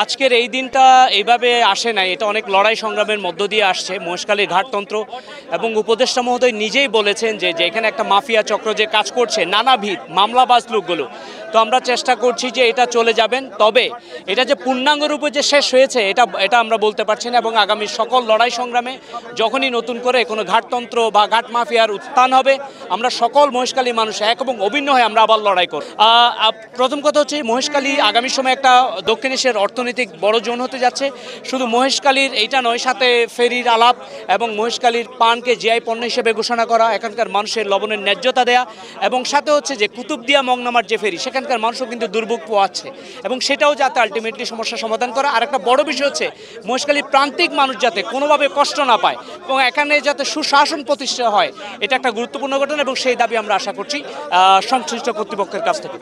আজকের এই দিনটা এইভাবে আসে নাই, এটা অনেক লড়াই সংগ্রামের মধ্য দিয়ে আসছে। মহেশখালীর ঘাটতন্ত্র এবং উপদেষ্টা মহোদয় নিজেই বলেছেন যে এখানে একটা মাফিয়া চক্র যে কাজ করছে, নানাবিধ মামলাবাজ লোকগুলো, তো আমরা চেষ্টা করছি যে এটা চলে যাবেন। তবে এটা যে পূর্ণাঙ্গ রূপে যে শেষ হয়েছে এটা আমরা বলতে পারছি না, এবং আগামী সকল লড়াই সংগ্রামে যখনই নতুন করে কোনো ঘাটতন্ত্র বা ঘাট মাফিয়ার উত্থান হবে, আমরা সকল মহেশখালী মানুষ এক এবং অভিন্ন হয়ে আমরা আবার লড়াই করব। প্রথম কথা হচ্ছে মহেশখালী আগামী সময় একটা দক্ষিণ এশিয়ার অর্থনৈতিক বড় জোন হতে যাচ্ছে। শুধু মহেশখালীর এইটা নয়, সাথে ফেরির আলাপ এবং মহেশখালীর পানকে জিআই পণ্য হিসেবে ঘোষণা করা, এখানকার মানুষের লবণের ন্যায্যতা দেয়া, এবং সাথে হচ্ছে যে কুতুবদিয়া মংনামার যে ফেরি, সেখানকার মানুষও কিন্তু দুর্ভোগ পোয়াচ্ছে, এবং সেটাও যাতে আলটিমেটলি সমস্যার সমাধান করা। আর একটা বড় বিষয় হচ্ছে মহেশখালীর প্রান্তিক মানুষ যাতে কোনোভাবে কষ্ট না পায় এবং এখানে যাতে সুশাসন প্রতিষ্ঠা হয়, এটা একটা গুরুত্বপূর্ণ ঘটনা, এবং সেই দাবি আমরা আশা করছি সংশ্লিষ্ট কর্তৃপক্ষের কাছ থেকে।